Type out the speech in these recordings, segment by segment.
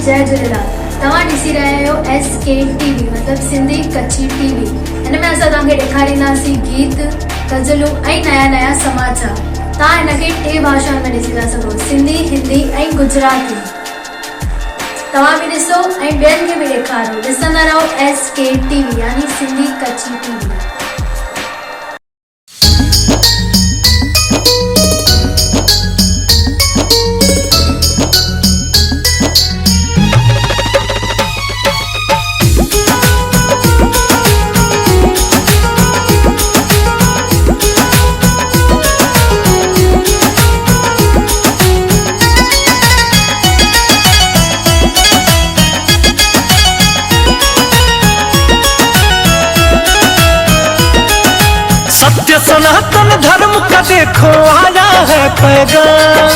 जय झूलेलाल। तव्हां ॾिसी रहिया आहियो SK TV मतलब सिंधी कच्छी TV। हिन में असां तव्हांखे ॾेखारींदासीं गीत, गज़लूं ऐं नया नया समाचार। तव्हां हिनखे 3 भाषाउनि में ॾिसी था सघो, सिंधी, हिंदी ऐं गुजराती। तव्हां बि ॾिसो ऐं ॿियनि खे बि ॾेखारियो। ॾिसंदा रहो SK TV यानी सिंधी कच्छी TV। सनातन धर्म का देखो आया है पैगाम,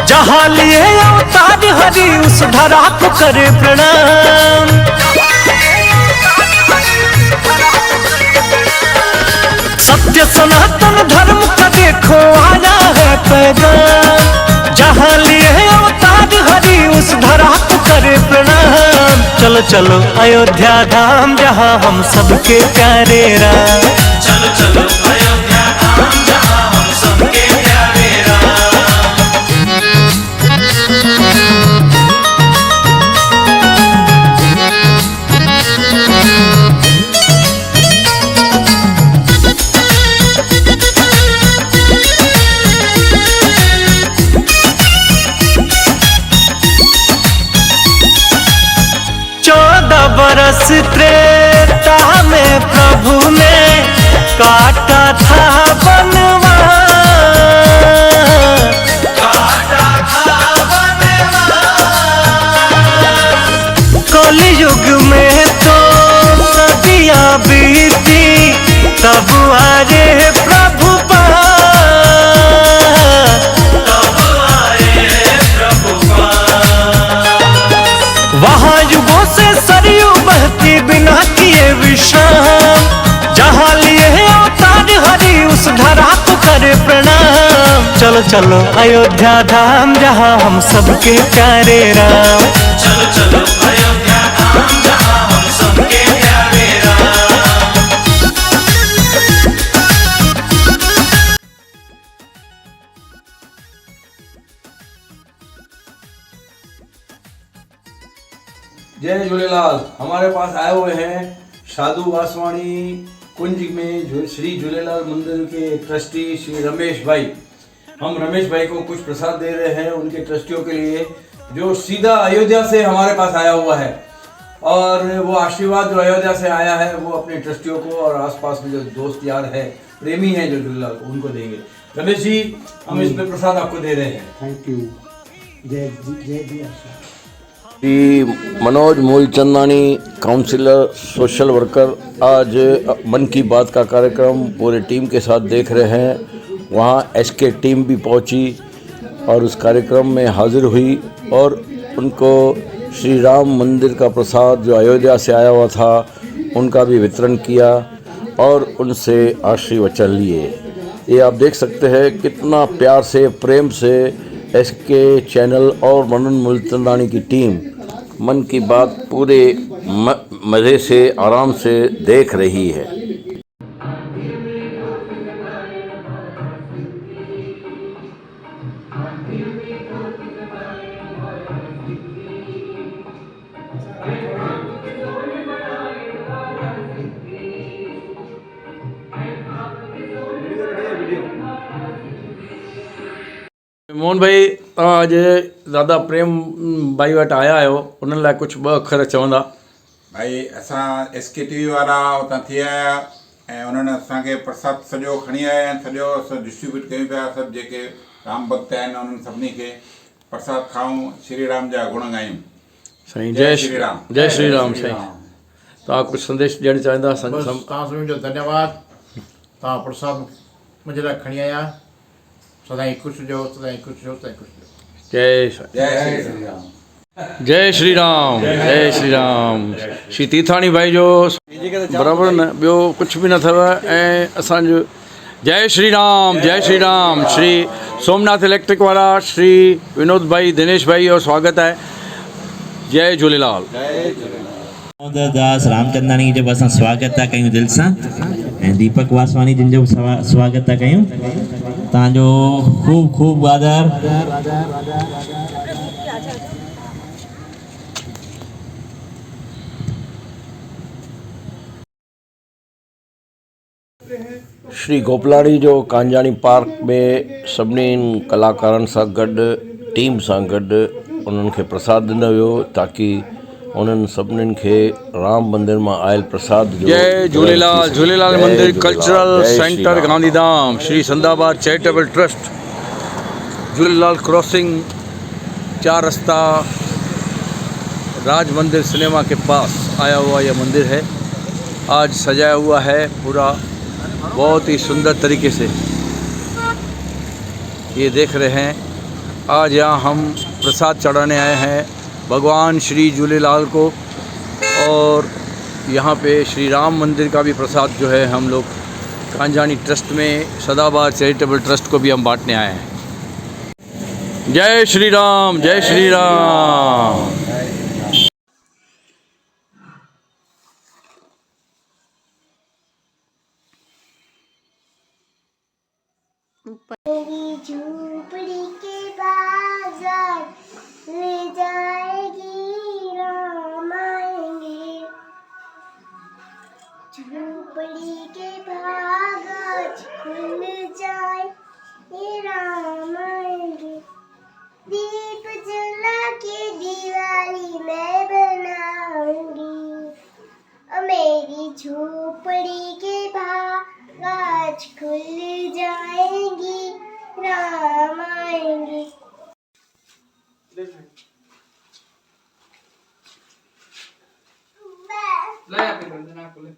जहाँ लिए अवतार हरि उस धरा को करे प्रणाम। सत्य सनातन धर्म का देखो आया है पैगाम, जहाँ लिए अवतार हरि उस धरा को करे प्रणाम। चलो चलो अयोध्या धाम जहाँ हम सबके प्यारे राम। चलो चलो अयोध्या धाम जहाँ हम सबके प्यारे बरस त्रेता में प्रभु ने काटा था बनवा, कलयुग में तो सदियां बीती तब आए प्रभु वहाँ युगों से सरयू बहती बिना किए विश्राम, जहाँ लिए अवतार हरि उस धरा को करे प्रणाम। चलो चलो अयोध्या धाम जहाँ हम सबके प्यारे राम। चलो चलो अयोध्या धाम जहाँ हम सबके प्यारे राम। जय झूलेलाल। हमारे पास आए हुए हैं साधु वासवाणी कुंज में जो श्री झूलेलाल मंदिर के ट्रस्टी श्री रमेश भाई। हम रमेश भाई को कुछ प्रसाद दे रहे हैं उनके ट्रस्टियों के लिए, जो सीधा अयोध्या से हमारे पास आया हुआ है। और वो आशीर्वाद जो अयोध्या से आया है वो अपने ट्रस्टियों को और आसपास में जो दोस्त यार है, प्रेमी हैं जो झूलेलाल को, उनको देंगे। रमेश जी, हम इसमें प्रसाद आपको दे रहे हैं। Thank you. जय जय Shri Manoj Mulchandani, councillor, social worker, आज मन की बात का कार्यक्रम पूरे टीम के साथ देख रहे हैं। वहाँ SK टीम भी पहुँची और उस कार्यक्रम में हाजिर हुई और उनको श्री राम मंदिर का प्रसाद जो अयोध्या से आया हुआ था उनका भी वितरण किया और उनसे आशीर्वचन लिए। ये आप देख सकते हैं कितना प्यार से, प्रेम से SK चैनल और मनोज मूलचंदानी की टीम मन की बात पूरे मज़े से, आराम से देख रही है। मोहन भाई, तव्हां अॼु दादा प्रेम भाई वटि आया आहियो, उन्हनि लाइ कुझु 2 अखर चवंदा? भाई असां SK TV वारा उतां थी आया ऐं उन्हनि असांखे प्रसाद सॼो खणी आया आहिनि, सॼो असां डिस्ट्रीब्यूट कयूं पिया। सभु जेके राम भक्त आहिनि उन्हनि सभिनी खे प्रसाद खाऊं, श्री राम जा गुण ॻायूं। साईं जय श्री राम। जय श्री राम साईं। त तव्हां कुझु संदेश ॾियणु चाहींदा बसि तव्हां सभिनी जो धन्यवाद। तव्हां प्रसाद मुंहिंजे लाइ खणी आया। सदाईं ख़ुशि हुजो, सदाईं ख़ुशि हुजो, सदाईं ख़ुशि हुजो। जय साईं। जय श्री राम। जय श्री राम, जय श्री राम। श्री तीर्थाणी भाई जो बराबरि न ॿियो कुझु बि न अथव। ऐं असांजो जय श्री राम, जय श्री राम। श्री सोमनाथ इलेक्ट्रिक वारा श्री विनोद भाई, दिनेश भाई जो स्वागत है। जय झूलेलाल। दास रामचंदानी जो असां स्वागत था कयूं दिलि सां, ऐं दीपक वासवानी जिन जो स्वागत था कयूं। तव्हांजो खूब खूब आदर। श्री गोपलाणी जो कांजाणी पार्क में सभिनी कलाकारनि सां गॾु टीम सां गॾु उन्हनि खे प्रसाद ॾिनो वियो ताकी उन्हनि सभिनीनि खे राम मंदिर मां आयल प्रसाद जो। जय झूलेलाल। झूलेलाल मंदिर cultural centre Gandhidham, Shri Sandabad charitable trust, Jhulelal crossing, 4 रास्ता, राज मंदिर सिनेमा के पास आया हुआ यह मंदिर है। आज सजाया हुआ है पूरा बहुत ही सुंदर तरीके से, ये देख रहे हैं। आज यहाँ हम प्रसाद चढ़ाने आए हैं भगवान श्री झूलेलाल को, और यहाँ पे श्री राम मंदिर का भी प्रसाद जो है हम लोग कांजानी ट्रस्ट में सदाबाद चैरिटेबल ट्रस्ट को भी हम बांटने आए हैं। जय श्री राम, जय श्री राम। मेरी झोपड़ी के बाजार ले जाएगी राम आएंगे। झोपड़ी के बाजार खुल जाए ये राम आएंगे। दीप जला के दिवाली मैं बनाऊंगी। मेरी झोपड़ी के आज खुल जाएंगी राम आएंगे। लाया पे कर देना खुले।